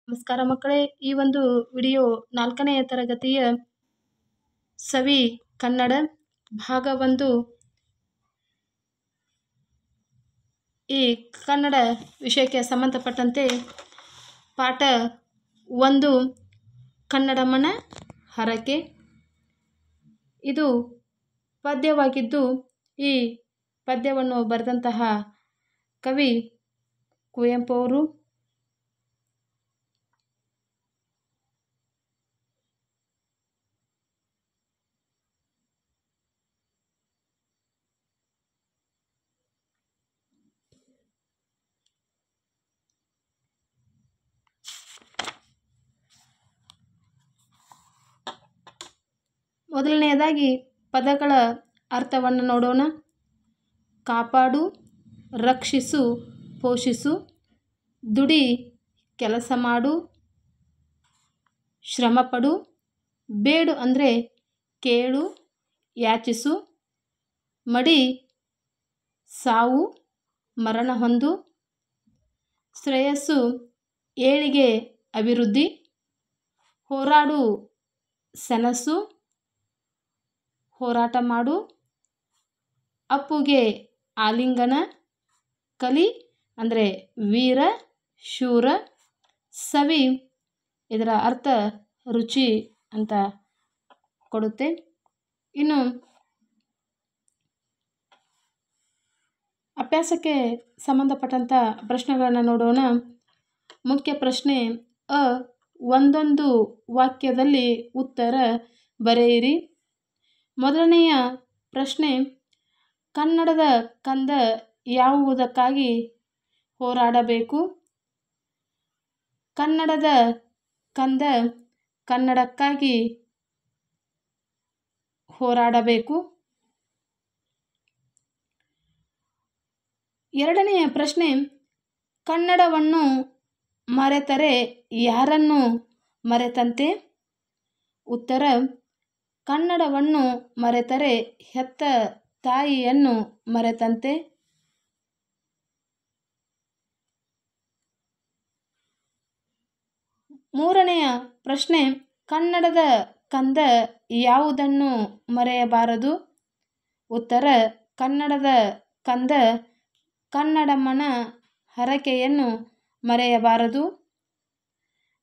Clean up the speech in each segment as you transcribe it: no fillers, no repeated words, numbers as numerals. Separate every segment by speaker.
Speaker 1: ನಮಸ್ಕಾರ ಮಕ್ಕಳೇ, ಈ ಒಂದು ವಿಡಿಯೋ 4ನೇ ತರಗತಿಯ ಸವಿ ಕನ್ನಡ ಭಾಗ 1 ಈ ಕನ್ನಡ ವಿಷಯಕ್ಕೆ ಸಂಬಂಧಪಟ್ಟಂತೆ ಪಾಠ 1 ಕನ್ನಡಮ್ಮನ ಹರಕೆ. ಇದು ಪದ್ಯವಾಗಿದ್ದು ಈ ಪದ್ಯವನ್ನು ಬರೆದಂತಹ ಕವಿ ಕುವೆಂಪು ಅವರು. ಮೊದಲನೆಯದಾಗಿ ಪದಗಳ ಅರ್ಥವನ್ನು ನೋಡೋಣ. ಕಾಪಾಡು, ರಕ್ಷಿಸು, ಪೋಷಿಸು, ದುಡಿ, ಕೆಲಸ ಮಾಡು, ಶ್ರಮಪಡು, ಬೇಡು ಅಂದರೆ ಕೇಳು, ಯಾಚಿಸು, ಮಡಿ, ಸಾವು, ಮರಣ ಹೊಂದು, ಶ್ರೇಯಸ್ಸು, ಏಳಿಗೆ, ಅಭಿವೃದ್ಧಿ, ಹೋರಾಡು, ಸೆಣಸು, ಹೋರಾಟ ಮಾಡು, ಅಪ್ಪುಗೆ ಆಲಿಂಗನ, ಕಲಿ ಅಂದರೆ ವೀರ, ಶೂರ, ಸವಿ ಇದರ ಅರ್ಥ ರುಚಿ ಅಂತ ಕೊಡುತ್ತೆ. ಇನ್ನು ಅಭ್ಯಾಸಕ್ಕೆ ಸಂಬಂಧಪಟ್ಟಂಥ ಪ್ರಶ್ನೆಗಳನ್ನು ನೋಡೋಣ. ಮುಖ್ಯ ಪ್ರಶ್ನೆ ಒಂದೊಂದು ವಾಕ್ಯದಲ್ಲಿ ಉತ್ತರ ಬರೆಯಿರಿ. ಮೊದಲನೆಯ ಪ್ರಶ್ನೆ, ಕನ್ನಡದ ಕಂದ ಯಾವುದಕ್ಕಾಗಿ ಹೋರಾಡಬೇಕು? ಕನ್ನಡದ ಕಂದ ಕನ್ನಡಕ್ಕಾಗಿ ಹೋರಾಡಬೇಕು. ಎರಡನೆಯ ಪ್ರಶ್ನೆ, ಕನ್ನಡವನ್ನು ಮರೆತರೆ ಯಾರನ್ನು ಮರೆತಂತೆ? ಉತ್ತರ, ಕನ್ನಡವನ್ನು ಮರೆತರೆ ಹೆತ್ತ ತಾಯಿಯನ್ನು ಮರೆತಂತೆ. ಮೂರನೆಯ ಪ್ರಶ್ನೆ, ಕನ್ನಡದ ಕಂದ ಯಾವುದನ್ನು ಮರೆಯಬಾರದು? ಉತ್ತರ, ಕನ್ನಡದ ಕಂದ ಕನ್ನಡಮ್ಮನ ಹರಕೆಯನ್ನು ಮರೆಯಬಾರದು.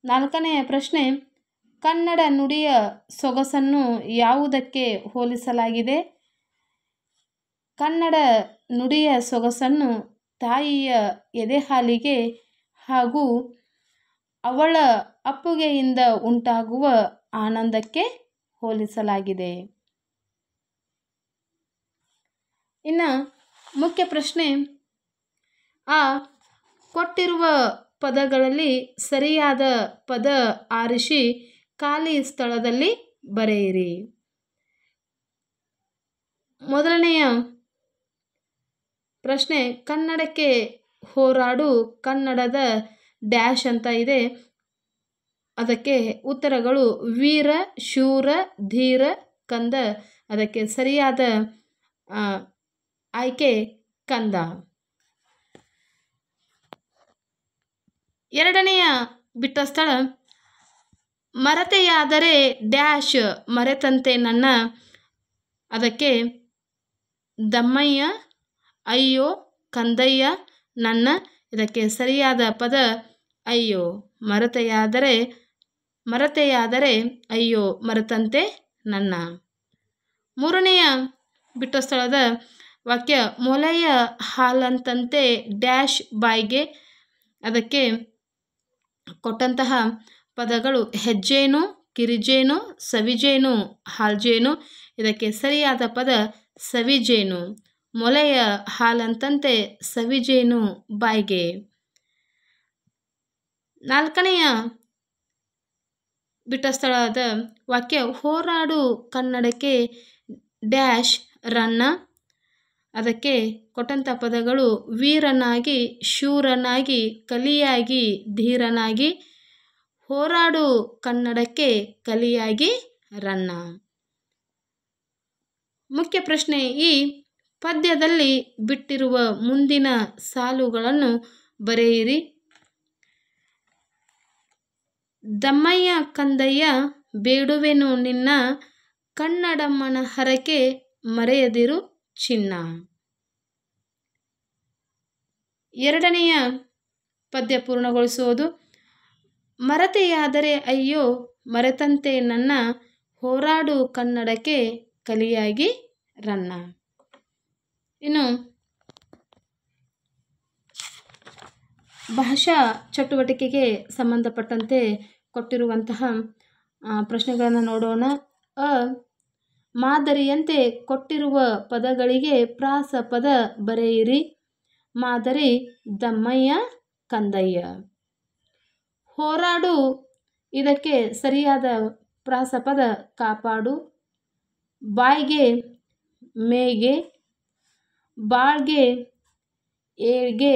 Speaker 1: ನಾಲ್ಕನೆಯ ಪ್ರಶ್ನೆ, ಕನ್ನಡ ನುಡಿಯ ಸೊಗಸನ್ನು ಯಾವುದಕ್ಕೆ ಹೋಲಿಸಲಾಗಿದೆ? ಕನ್ನಡ ನುಡಿಯ ಸೊಗಸನ್ನು ತಾಯಿಯ ಎದೆಹಾಲಿಗೆ ಹಾಗೂ ಅವಳ ಅಪ್ಪುಗೆಯಿಂದ ಉಂಟಾಗುವ ಆನಂದಕ್ಕೆ ಹೋಲಿಸಲಾಗಿದೆ. ಇನ್ನು ಮುಖ್ಯ ಪ್ರಶ್ನೆ, ಕೊಟ್ಟಿರುವ ಪದಗಳಲ್ಲಿ ಸರಿಯಾದ ಪದ ಆರಿಸಿ ಖಾಲಿ ಸ್ಥಳದಲ್ಲಿ ಬರೆಯಿರಿ. ಮೊದಲನೆಯ ಪ್ರಶ್ನೆ, ಕನ್ನಡಕ್ಕೆ ಹೋರಾಡು, ಕನ್ನಡದ ಡ್ಯಾಶ್ ಅಂತ ಇದೆ. ಅದಕ್ಕೆ ಉತ್ತರಗಳು ವೀರ, ಶೂರ, ಧೀರ, ಕಂದ. ಅದಕ್ಕೆ ಸರಿಯಾದ ಆಯ್ಕೆ ಕಂದ. ಎರಡನೆಯ ಬಿಟ್ಟ ಸ್ಥಳ, ಮರೆತೆಯಾದರೆ ಡ್ಯಾಶ್ ಮರೆತಂತೆ ನನ್ನ. ಅದಕ್ಕೆ ದಮ್ಮಯ್ಯ, ಅಯ್ಯೋ, ಕಂದಯ್ಯ, ನನ್ನ. ಇದಕ್ಕೆ ಸರಿಯಾದ ಪದ ಅಯ್ಯೋ. ಮರೆತೆಯಾದರೆ ಅಯ್ಯೋ ಮರೆತಂತೆ ನನ್ನ. ಮೂರನೆಯ ಬಿಟ್ಟ ಸ್ಥಳದ ವಾಕ್ಯ, ಮೊಲೆಯ ಹಾಲಂತಂತೆ ಡ್ಯಾಶ್ ಬಾಯ್ಗೆ. ಅದಕ್ಕೆ ಕೊಟ್ಟಂತಹ ಪದಗಳು ಹೆಜ್ಜೇನು, ಕಿರಿಜೇನು, ಸವಿಜೇನು, ಹಾಲ್ಜೇನು. ಇದಕ್ಕೆ ಸರಿಯಾದ ಪದ ಸವಿಜೇನು. ಮೊಲೆಯ ಹಾಲಂತಂತೆ ಸವಿಜೇನು ಬಾಯ್ಗೆ. ನಾಲ್ಕನೆಯ ಬಿಟ್ಟ ಸ್ಥಳದ ವಾಕ್ಯ, ಹೋರಾಡು ಕನ್ನಡಕ್ಕೆ ಡ್ಯಾಶ್ ರನ್ನ. ಅದಕ್ಕೆ ಕೊಟ್ಟಂಥ ಪದಗಳು ವೀರನಾಗಿ, ಶೂರನಾಗಿ, ಕಲಿಯಾಗಿ, ಧೀರನಾಗಿ. ಹೋರಾಡು ಕನ್ನಡಕ್ಕೆ ಕಲಿಯಾಗಿ ರನ್ನ. ಮುಖ್ಯ ಪ್ರಶ್ನೆ, ಈ ಪದ್ಯದಲ್ಲಿ ಬಿಟ್ಟಿರುವ ಮುಂದಿನ ಸಾಲುಗಳನ್ನು ಬರೆಯಿರಿ. ದಮ್ಮಯ್ಯ ಕಂದಯ್ಯ ಬೇಡುವೆನು ನಿನ್ನ, ಕನ್ನಡಮ್ಮನ ಹರಕೆ ಮರೆಯದಿರು ಚಿನ್ನ. ಎರಡನೆಯ ಪದ್ಯ ಪೂರ್ಣಗೊಳಿಸುವುದು. ಮರತೆಯಾದರೆ ಅಯ್ಯೋ ಮರೆತಂತೆ ನನ್ನ, ಹೋರಾಡು ಕನ್ನಡಕ್ಕೆ ಕಲಿಯಾಗಿ ರನ್ನ. ಇನ್ನು ಭಾಷಾ ಚಟುವಟಿಕೆಗೆ ಸಂಬಂಧಪಟ್ಟಂತೆ ಕೊಟ್ಟಿರುವಂತಹ ಪ್ರಶ್ನೆಗಳನ್ನು ನೋಡೋಣ. ಮಾದರಿಯಂತೆ ಕೊಟ್ಟಿರುವ ಪದಗಳಿಗೆ ಪ್ರಾಸ ಪದ ಬರೆಯಿರಿ. ಮಾದರಿ ದಮ್ಮಯ್ಯ ಕಂದಯ್ಯ. ಹೋರಾಡು ಇದಕ್ಕೆ ಸರಿಯಾದ ಪ್ರಾಸಪದ ಕಾಪಾಡು. ಬಾಯ್ಗೆ ಮೇಗೆ, ಬಾಳ್ಗೆ ಏಳ್ಗೆ,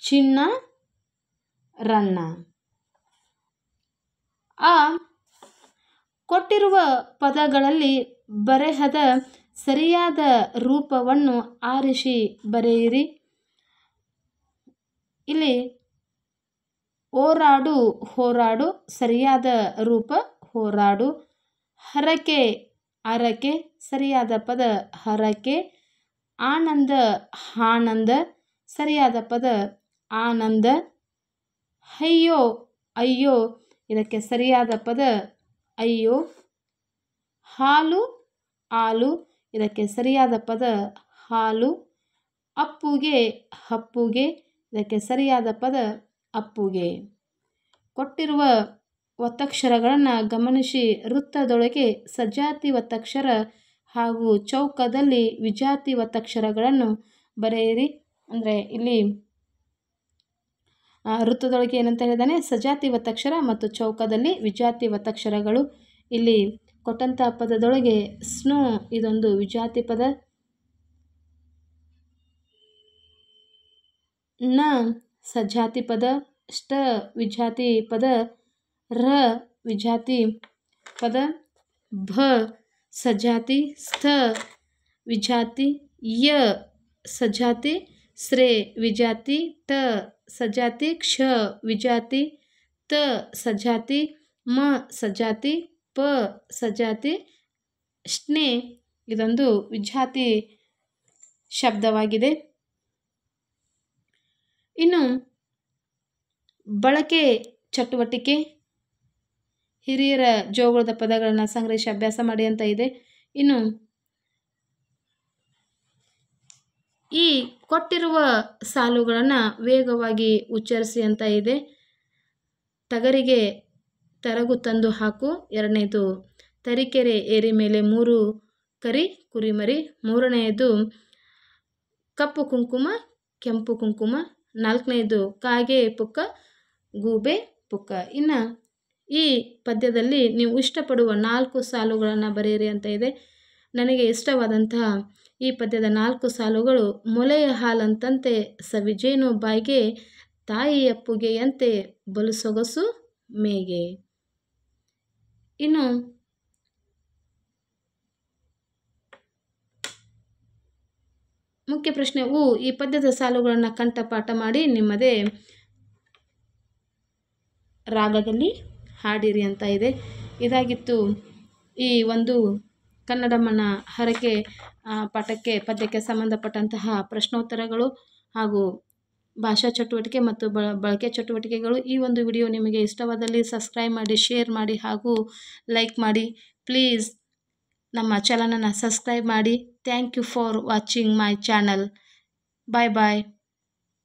Speaker 1: ಚಿನ್ನ ರನ್ನ. ಕೊಟ್ಟಿರುವ ಪದಗಳಲ್ಲಿ ಬರೆಹದ ಸರಿಯಾದ ರೂಪವನ್ನು ಆರಿಸಿ ಬರೆಯಿರಿ. ಇಲ್ಲಿ ಓರಾಡು ಹೋರಾಡು ಸರಿಯಾದ ರೂಪ ಹೋರಾಡು. ಹರಕೆ ಅರಕೆ ಸರಿಯಾದ ಪದ ಹರಕೆ. ಆನಂದ ಆನಂದ ಸರಿಯಾದ ಪದ ಆನಂದ. ಅಯ್ಯೋ ಅಯ್ಯೋ ಇದಕ್ಕೆ ಸರಿಯಾದ ಪದ ಅಯ್ಯೋ. ಹಾಲು ಹಾಲು ಇದಕ್ಕೆ ಸರಿಯಾದ ಪದ ಹಾಲು. ಅಪ್ಪುಗೆ ಹಪ್ಪುಗೆ ಇದಕ್ಕೆ ಸರಿಯಾದ ಪದ ಅಪ್ಪುಗೆ. ಕೊಟ್ಟಿರುವ ಒತ್ತಕ್ಷರಗಳನ್ನು ಗಮನಿಸಿ ವೃತ್ತದೊಳಗೆ ಸಜಾತಿ ಒತ್ತಕ್ಷರ ಹಾಗೂ ಚೌಕದಲ್ಲಿ ವಿಜಾತಿ ಒತ್ತಕ್ಷರಗಳನ್ನು ಬರೆಯಿರಿ. ಅಂದರೆ ಇಲ್ಲಿ ವೃತ್ತದೊಳಗೆ ಏನಂತ ಹೇಳಿದಾನೆ, ಸಜಾತಿ ಒತ್ತಕ್ಷರ ಮತ್ತು ಚೌಕದಲ್ಲಿ ವಿಜಾತಿ ಒತ್ತಕ್ಷರಗಳು. ಇಲ್ಲಿ ಕೊಟ್ಟಂಥ ಪದದೊಳಗೆ ಸ್ನೋ ಇದೊಂದು ವಿಜಾತಿ ಪದ. ನ ಸಜಾತಿ ಪದ. ಷ್ಟ ವಿಜಾತಿ ಪದ. ರ ವಿಜಾತಿ ಪದ. ಭ ಸಜಾತಿ. ಸ್ಥ ವಿಜಾತಿ. ಯ ಸಜಾತಿ. ಸ್ರೇ ವಿಜಾತಿ. ಟ ಸಜಾತಿ. ಕ್ಷ ವಿಜಾತಿ. ತ ಸಜಾತಿ. ಮ ಸಜಾತಿ. ಪ ಸಜಾತಿ. ಷ್ಣೆ ಇದೊಂದು ವಿಜಾತಿ ಶಬ್ದವಾಗಿದೆ. ಇನ್ನು ಬಳಕೆ ಚಟುವಟಿಕೆ. ಹಿರಿಯರ ಜೋಗುಳದ ಪದಗಳನ್ನು ಸಂಗ್ರಹಿಸಿ ಅಭ್ಯಾಸ ಮಾಡಿ ಅಂತ ಇದೆ. ಇನ್ನು ಈ ಕೊಟ್ಟಿರುವ ಸಾಲುಗಳನ್ನು ವೇಗವಾಗಿ ಉಚ್ಚರಿಸಿ ಅಂತ ಇದೆ. ಟಗರಿಗೆ ತರಗು ತಂದು ಹಾಕು. ಎರಡನೇದು ತರೀಕೆರೆ ಏರಿ ಮೇಲೆ 3 ಕರಿ ಕುರಿಮರಿ. ಮೂರನೆಯದು ಕಪ್ಪು ಕುಂಕುಮ ಕೆಂಪು ಕುಂಕುಮ. ನಾಲ್ಕನೆಯದು ಕಾಗೆ ಪುಕ್ಕ ಗೂಬೆ ಪುಕ್ಕ. ಇನ್ನು ಈ ಪದ್ಯದಲ್ಲಿ ನೀವು ಇಷ್ಟಪಡುವ 4 ಸಾಲುಗಳನ್ನು ಬರೆಯಿರಿ ಅಂತ ಇದೆ. ನನಗೆ ಇಷ್ಟವಾದಂತಹ ಈ ಪದ್ಯದ 4 ಸಾಲುಗಳು: ಮೊಲೆಯ ಹಾಲಂತಂತೆ ಸವಿಜೇನು ಬಾಯಿಗೆ, ತಾಯಿ ಅಪ್ಪುಗೆಯಂತೆ ಬಲು ಸೊಗಸು ಮೇಗೆ. ಇನ್ನು ಮುಖ್ಯ ಪ್ರಶ್ನೆ ಈ ಪದ್ಯದ ಸಾಲುಗಳನ್ನು ಕಂಠಪಾಠ ಮಾಡಿ ನಿಮ್ಮದೇ ರಾಗದಲ್ಲಿ ಹಾಡಿರಿ ಅಂತ ಇದೆ. ಇದಾಗಿತ್ತು ಈ ಒಂದು ಕನ್ನಡಮ್ಮನ ಹರಕೆ ಪಾಠಕ್ಕೆ ಪದ್ಯಕ್ಕೆ ಸಂಬಂಧಪಟ್ಟಂತಹ ಪ್ರಶ್ನೋತ್ತರಗಳು ಹಾಗೂ ಭಾಷಾ ಚಟುವಟಿಕೆ ಮತ್ತು ಬಳಕೆ ಚಟುವಟಿಕೆಗಳು. ಈ ಒಂದು ವಿಡಿಯೋ ನಿಮಗೆ ಇಷ್ಟವಾದಲ್ಲಿ ಸಬ್ಸ್ಕ್ರೈಬ್ ಮಾಡಿ, ಶೇರ್ ಮಾಡಿ ಹಾಗೂ ಲೈಕ್ ಮಾಡಿ. ಪ್ಲೀಸ್ ನಮ್ಮ ಚಾನಲನ್ನು ಸಬ್ಸ್ಕ್ರೈಬ್ ಮಾಡಿ. Thank you for watching my channel. Bye bye.